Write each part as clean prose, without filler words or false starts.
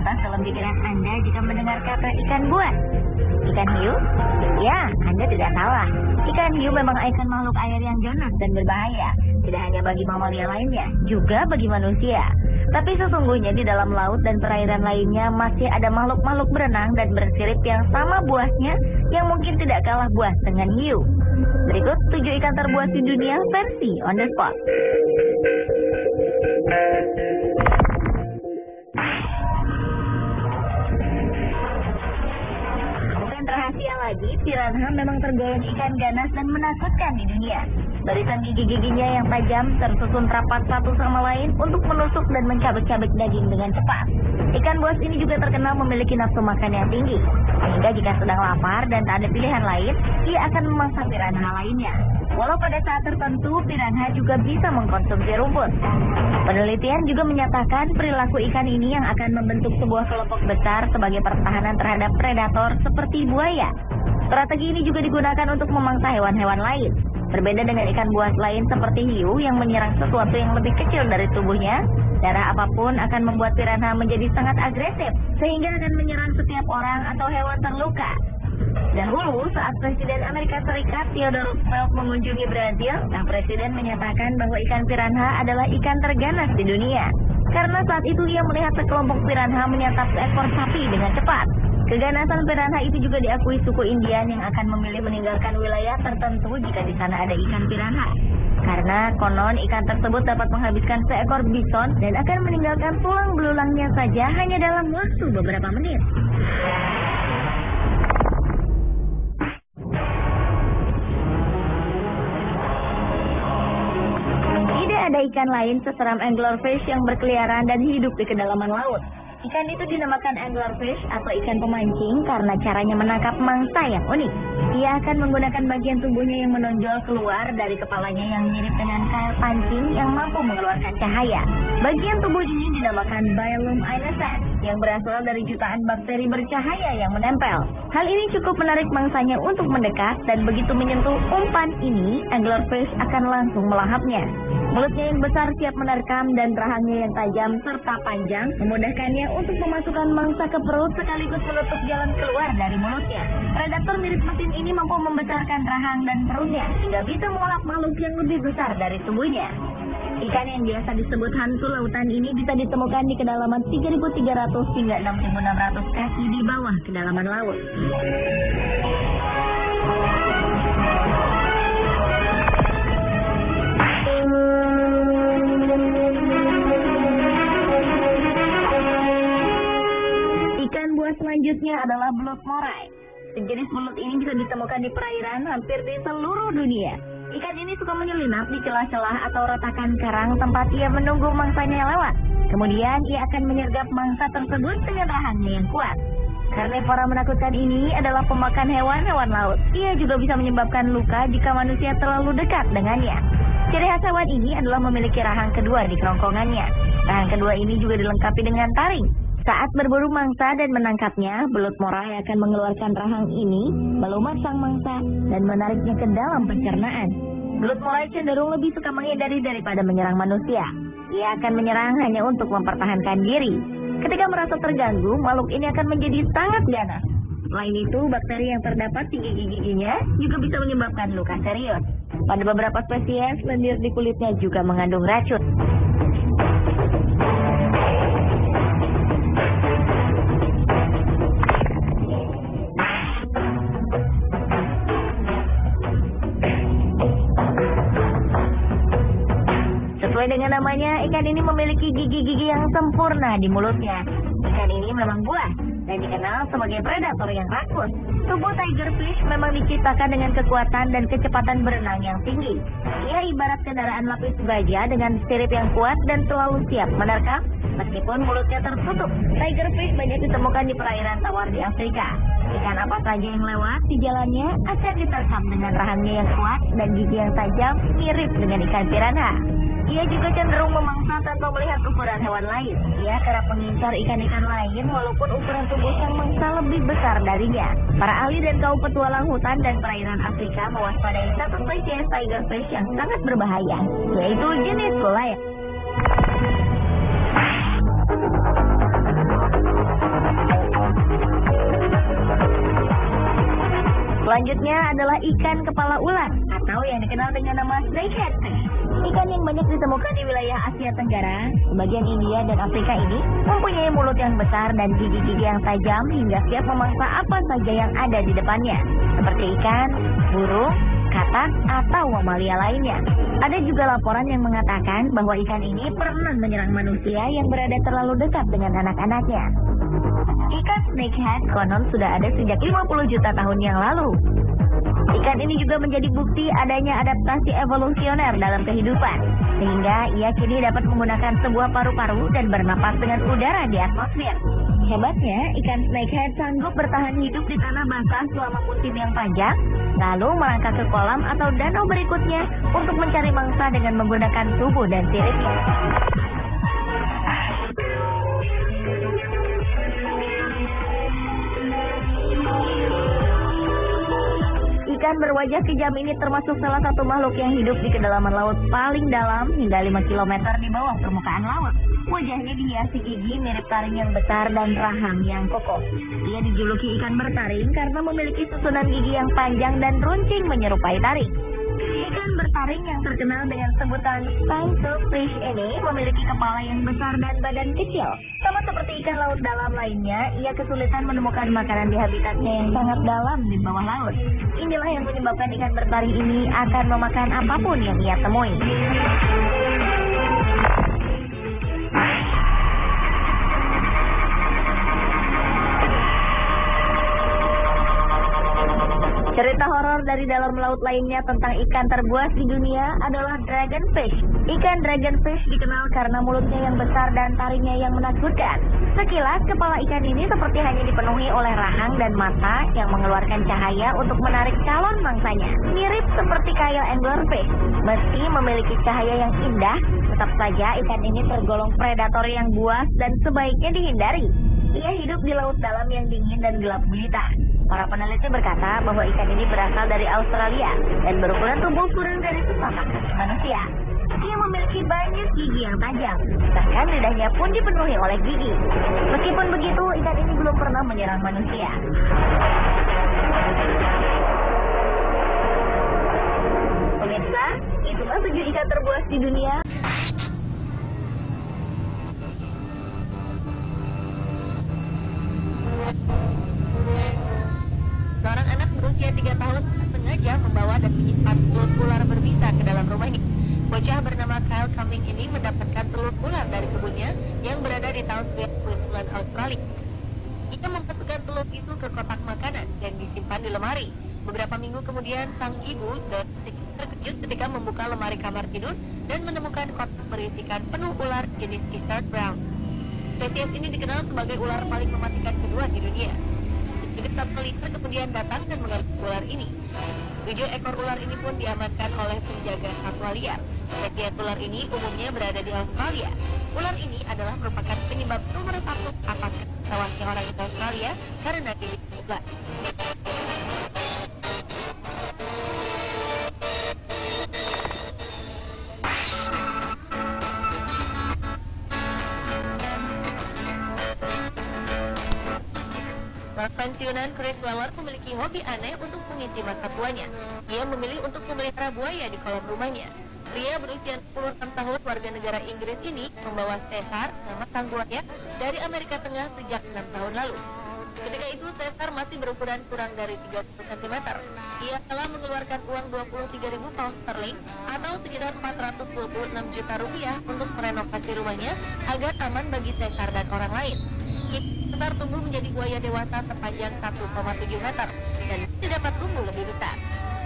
terlintas dalam pikiran Anda jika mendengar kata ikan buas? Ikan hiu? Ya, Anda tidak salah. Ikan hiu memang ikon makhluk air yang ganas dan berbahaya. Tidak hanya bagi mamalia lainnya, juga bagi manusia. Tapi sesungguhnya di dalam laut dan perairan lainnya masih ada makhluk-makhluk berenang dan bersirip yang sama buasnya, yang mungkin tidak kalah buas dengan hiu. Berikut 7 ikan terbuas di dunia versi on the spot. Rahasia lagi, piranha memang tergolong ikan ganas dan menakutkan di dunia. Barisan gigi-giginya yang tajam tersusun rapat satu sama lain untuk menusuk dan mencabik-cabik daging dengan cepat. Ikan buas ini juga terkenal memiliki nafsu makan yang tinggi, sehingga jika sedang lapar dan tak ada pilihan lain, ia akan memangsa piranha lainnya. Walau pada saat tertentu, piranha juga bisa mengkonsumsi rumput. Penelitian juga menyatakan perilaku ikan ini yang akan membentuk sebuah kelompok besar sebagai pertahanan terhadap predator seperti buaya. Strategi ini juga digunakan untuk memangsa hewan-hewan lain. Berbeda dengan ikan buas lain seperti hiu yang menyerang sesuatu yang lebih kecil dari tubuhnya, darah apapun akan membuat piranha menjadi sangat agresif, sehingga akan menyerang setiap orang atau hewan terluka. Dahulu, saat Presiden Amerika Serikat Theodore Roosevelt mengunjungi Brazil, sang presiden menyatakan bahwa ikan piranha adalah ikan terganas di dunia. Karena saat itu ia melihat sekelompok piranha menyantap seekor sapi dengan cepat. Keganasan piranha itu juga diakui suku Indian yang akan memilih meninggalkan wilayah tertentu jika di sana ada ikan piranha. Karena konon ikan tersebut dapat menghabiskan seekor bison dan akan meninggalkan tulang belulangnya saja hanya dalam waktu beberapa menit. Tidak ada ikan lain seseram anglerfish yang berkeliaran dan hidup di kedalaman laut. Ikan itu dinamakan anglerfish atau ikan pemancing karena caranya menangkap mangsa yang unik. Ia akan menggunakan bagian tubuhnya yang menonjol keluar dari kepalanya yang mirip dengan kail pancing yang mampu mengeluarkan cahaya. Bagian tubuh ini dinamakan bioluminescent yang berasal dari jutaan bakteri bercahaya yang menempel. Hal ini cukup menarik mangsanya untuk mendekat dan begitu menyentuh umpan ini, anglerfish akan langsung melahapnya. Mulutnya yang besar siap menerkam dan rahangnya yang tajam serta panjang memudahkannya untuk memasukkan mangsa ke perut sekaligus menutup jalan keluar dari mulutnya. Predator mirip mesin ini mampu membesarkan rahang dan perutnya hingga bisa mengolah makhluk yang lebih besar dari tubuhnya. Ikan yang biasa disebut hantu lautan ini bisa ditemukan di kedalaman 3.300 hingga 6.600 kaki di bawah kedalaman laut. Selanjutnya adalah belut moray. Sejenis belut ini bisa ditemukan di perairan hampir di seluruh dunia. Ikan ini suka menyelinap di celah-celah atau retakan karang tempat ia menunggu mangsanya lewat. Kemudian ia akan menyergap mangsa tersebut dengan rahangnya yang kuat. Karnivora menakutkan ini adalah pemakan hewan-hewan laut. Ia juga bisa menyebabkan luka jika manusia terlalu dekat dengannya. Ciri khas hewan ini adalah memiliki rahang kedua di kerongkongannya. Rahang kedua ini juga dilengkapi dengan taring. Saat berburu mangsa dan menangkapnya, belut moray akan mengeluarkan rahang ini, melumat sang mangsa, dan menariknya ke dalam pencernaan. Belut moray cenderung lebih suka menghindari daripada menyerang manusia. Ia akan menyerang hanya untuk mempertahankan diri. Ketika merasa terganggu, makhluk ini akan menjadi sangat ganas. Selain itu, bakteri yang terdapat di gigi-giginya juga bisa menyebabkan luka serius. Pada beberapa spesies, lendir di kulitnya juga mengandung racun. Sesuai dengan namanya, ikan ini memiliki gigi-gigi yang sempurna di mulutnya. Ikan ini memang buas dan dikenal sebagai predator yang rakus. Tubuh tigerfish memang diciptakan dengan kekuatan dan kecepatan berenang yang tinggi. Ia ibarat kendaraan lapis baja dengan sirip yang kuat dan selalu siap menerkam meskipun mulutnya tertutup. Tigerfish banyak ditemukan di perairan tawar di Afrika. Ikan apa saja yang lewat di jalannya akan diterkam dengan rahangnya yang kuat dan gigi yang tajam mirip dengan ikan piranha. Ia juga cenderung memangsa tanpa melihat ukuran hewan lain. Ia kerap mengincar ikan-ikan lain walaupun ukuran tubuh sang mangsa lebih besar darinya. Para ahli dan kaum petualang hutan dan perairan Afrika mewaspadai satu spesies tigerfish yang sangat berbahaya, yaitu jenis goliath. adalah ikan kepala ular atau yang dikenal dengan nama snakehead fish. Ikan yang banyak ditemukan di wilayah Asia Tenggara, sebagian India dan Afrika ini mempunyai mulut yang besar dan gigi-gigi yang tajam hingga siap memangsa apa saja yang ada di depannya, seperti ikan, burung, katak, atau mamalia lainnya. Ada juga laporan yang mengatakan bahwa ikan ini pernah menyerang manusia yang berada terlalu dekat dengan anak-anaknya. Ikan snakehead konon sudah ada sejak 50 juta tahun yang lalu. Ikan ini juga menjadi bukti adanya adaptasi evolusioner dalam kehidupan, sehingga ia kini dapat menggunakan sebuah paru-paru dan bernapas dengan udara di atmosfer. Hebatnya, ikan snakehead sanggup bertahan hidup di tanah basah selama musim yang panjang, lalu melangkah ke kolam atau danau berikutnya untuk mencari mangsa dengan menggunakan tubuh dan siripnya. Ikan berwajah kejam ini termasuk salah satu makhluk yang hidup di kedalaman laut paling dalam hingga 5 km di bawah permukaan laut. Wajahnya dihiasi gigi mirip taring yang besar dan rahang yang kokoh. Ia dijuluki ikan bertaring karena memiliki susunan gigi yang panjang dan runcing menyerupai taring. Ikan bertaring yang terkenal dengan sebutan spine-tailed fish ini memiliki kepala yang besar dan badan kecil. Sama seperti ikan laut dalam lainnya, ia kesulitan menemukan makanan di habitatnya yang sangat dalam di bawah laut. Inilah yang menyebabkan ikan bertaring ini akan memakan apapun yang ia temui. Cerita horor dari dalam laut lainnya tentang ikan terbuas di dunia adalah dragonfish. Ikan dragonfish dikenal karena mulutnya yang besar dan taringnya yang menakutkan. Sekilas, kepala ikan ini seperti hanya dipenuhi oleh rahang dan mata yang mengeluarkan cahaya untuk menarik calon mangsanya. Mirip seperti kail anglerfish. Meski memiliki cahaya yang indah, tetap saja ikan ini tergolong predator yang buas dan sebaiknya dihindari. Ia hidup di laut dalam yang dingin dan gelap gulita. Para peneliti berkata bahwa ikan ini berasal dari Australia dan berukuran tubuh kurang dari setengah kaki manusia. Ia memiliki banyak gigi yang tajam, bahkan lidahnya pun dipenuhi oleh gigi. Meskipun begitu, ikan ini belum pernah menyerang manusia. Pemirsa, itulah 7 ikan terbuas di dunia. Seorang anak berusia 3 tahun sengaja membawa dan menyimpan telur ular berbisa ke dalam rumahnya. Bocah bernama Kyle Cumming ini mendapatkan telur ular dari kebunnya yang berada di Townsville, Queensland, Australia. Ia memasukkan telur itu ke kotak makanan dan disimpan di lemari. Beberapa minggu kemudian, sang ibu terkejut ketika membuka lemari kamar tidur dan menemukan kotak berisikan penuh ular jenis Eastern Brown. Spesies ini dikenal sebagai ular paling mematikan kedua di dunia. Sedikit sateliter kemudian datang dan mengambil ular ini. 7 ekor ular ini pun diamankan oleh penjaga satwa liar. Spesies ular ini umumnya berada di Australia. Ular ini adalah merupakan penyebab nomor 1 atas tewasnya orang di Australia karena digigit ular. Pensiunan Chris Weller memiliki hobi aneh untuk mengisi masa tuanya. Ia memilih untuk memelihara buaya di kolam rumahnya. Pria berusia 66 tahun warga negara Inggris ini membawa Caesar, nama sang buaya, dari Amerika Tengah sejak 6 tahun lalu. Ketika itu Caesar masih berukuran kurang dari 30 cm. Ia telah mengeluarkan uang 23.000 pound sterling atau sekitar 426 juta rupiah untuk merenovasi rumahnya agar aman bagi Caesar dan orang lain. Caesar tumbuh menjadi buaya dewasa sepanjang 1,7 meter dan tidak dapat tumbuh lebih besar.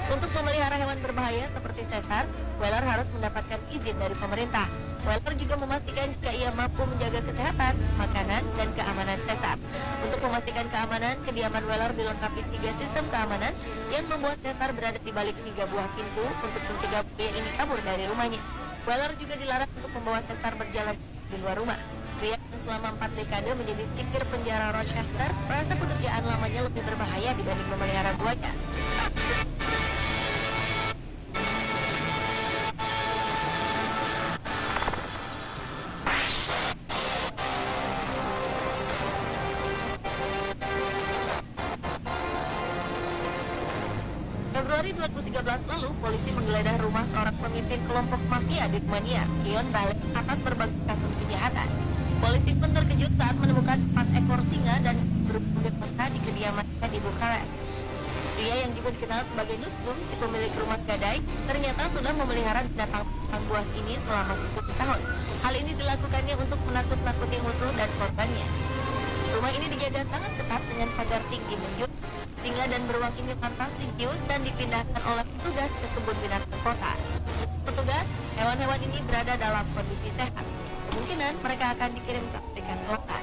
Untuk memelihara hewan berbahaya seperti Caesar, Weller harus mendapatkan izin dari pemerintah. Weller juga memastikan jika ia mampu menjaga kesehatan, makanan, dan keamanan Caesar. Untuk memastikan keamanan, kediaman Weller dilengkapi 3 sistem keamanan yang membuat Caesar berada di balik 3 buah pintu untuk mencegah buaya ini kabur dari rumahnya. Weller juga dilarang untuk membawa Caesar berjalan di luar rumah. Pria yang selama 4 dekade menjadi sipir penjara Rochester merasa pekerjaan lamanya lebih berbahaya dibanding memelihara buaya. Februari 2013 lalu, polisi menggeledah rumah seorang pemimpin kelompok mafia di Rumania, Ion Balik, atas berbagai kasus kejahatan. Polisi pun terkejut saat menemukan 4 ekor singa dan berbagai pesta di kediamannya di Bukares. Pria yang juga dikenal sebagai Nutrum, si pemilik rumah gadai, ternyata sudah memelihara binatang buas ini selama 10 tahun. Hal ini dilakukannya untuk menakut-nakuti musuh dan korbannya. Rumah ini dijaga sangat ketat dengan pagar tinggi menjut. Singa dan beruang ini lantas dibius dan dipindahkan oleh petugas ke kebun binatang kota. Petugas, hewan-hewan ini berada dalam kondisi sehat. Kemungkinan mereka akan dikirim ke Afrika Selatan.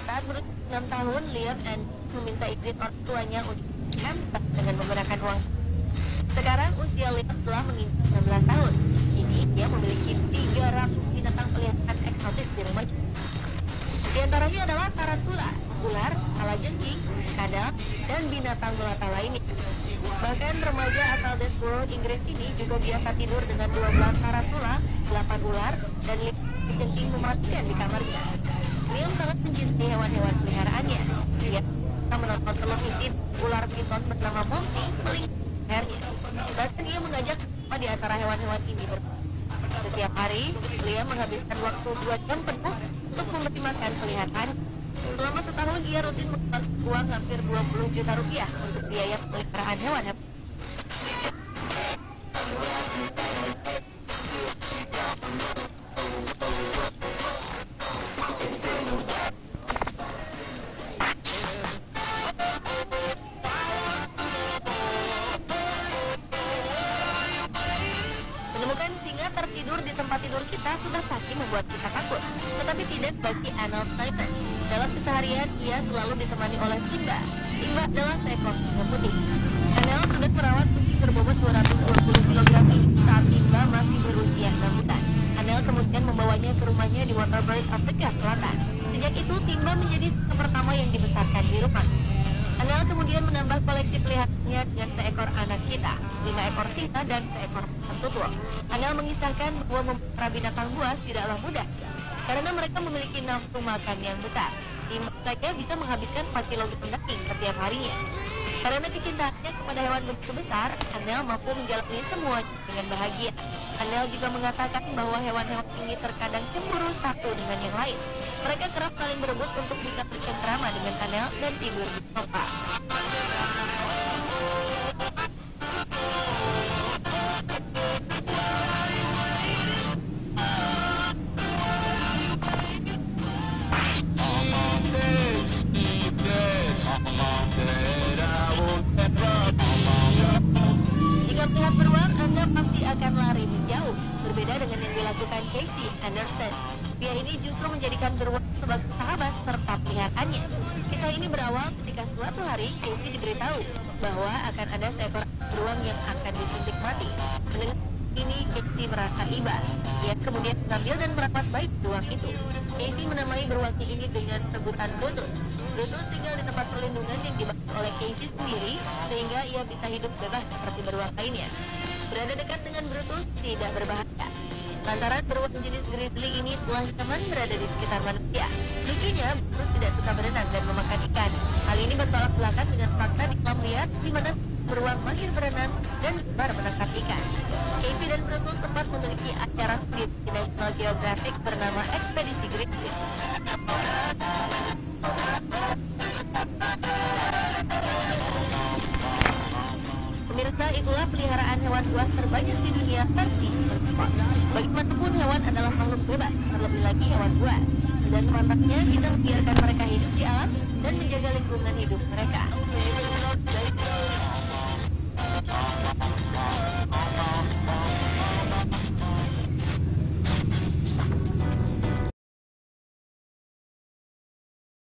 Saat berusia 6 tahun, Liam and meminta izin orang tuanya untuk hamster dengan menggunakan uang. Sekarang usia Liam telah menginjak 16 tahun. Kini dia memiliki 300 binatang peliharaan eksotis di rumah. Di antaranya adalah tarantula, ular, kalajengking, kadal, dan binatang melata lainnya. Bahkan remaja asal Desborough, Inggris ini juga biasa tidur dengan 12 tarantula, 8 ular, dan 5 jengking mematikan di kamarnya. Liam sangat mencintai hewan-hewan peliharaannya. Dia menonton televisi ular piton bernama Monty melingkarnya. Bahkan ia mengajak di antara hewan-hewan ini setiap hari, Liam menghabiskan waktu 2 jam penuh untuk memberi makan peliharaan. Selama setahun, ia rutin mengeluarkan uang hampir 20 juta rupiah untuk biaya peliharaan hewan. Menemukan singa tertidur di tempat tidur kita sudah pasti membuat kita takut, tetapi tidak bagi Anel Sniper. Dalam keseharian, ia selalu ditemani oleh Timba. Timba adalah seekor singa putih. Anel sudah merawat kucing berbobot 220 kg ini saat Timba masih berusia 6 bulan. Anel kemudian membawanya ke rumahnya di Waterbury, Afrika Selatan. Sejak itu, Timba menjadi singa pertama yang dibesarkan di rumah. Anel kemudian menambah koleksi peliharaannya dengan seekor anak cita, 5 ekor singa, dan seekor tutul. Anel mengisahkan bahwa memelihara binatang buas tidaklah mudah, karena mereka memiliki nafsu makan yang besar. Timba saja bisa menghabiskan 4 kg daging setiap harinya. Karena kecintaannya kepada hewan begitu besar, Anel mampu menjalani semuanya dengan bahagia. Anel juga mengatakan bahwa hewan-hewan ini terkadang cemburu satu dengan yang lain. Mereka kerap saling berebut untuk bisa bercengkrama dengan Anel dan tidur di sofa. Jika melihat beruang, Anda pasti akan lari menjauh. Berbeda dengan yang dilakukan Casey Anderson. Dia ini justru menjadikan beruang sebagai sahabat serta peliharaannya. Kisah ini berawal ketika suatu hari Casey diberitahu bahwa akan ada seekor beruang yang akan disuntik mati. Mendengar ini, Casey merasa iba. Dia kemudian mengambil dan merawat baik beruang itu. Casey menamai beruangnya ini dengan sebutan Brutus. Brutus tinggal di tempat perlindungan yang dibangun oleh Casey sendiri, sehingga ia bisa hidup bebas seperti beruang lainnya. Berada dekat dengan Brutus tidak berbahaya, lantaran beruang jenis grizzly ini telah nyaman berada di sekitar manusia. Lucunya, Brutus tidak suka berenang dan memakan ikan. Hal ini bertolak belakang dengan fakta di kolam liar, di mana beruang mahir berenang dan gemar menangkap ikan. Casey dan Brutus sempat memiliki acara sendiri di National Geographic bernama Ekspedisi Grizzly. Pemirsa, itulah peliharaan hewan buas terbanyak di dunia versi Earthspot. Bagaimanapun, hewan adalah makhluk bebas, terlebih lagi hewan buas. Sudah semantapnya kita membiarkan mereka hidup di alam dan menjaga lingkungan hidup mereka.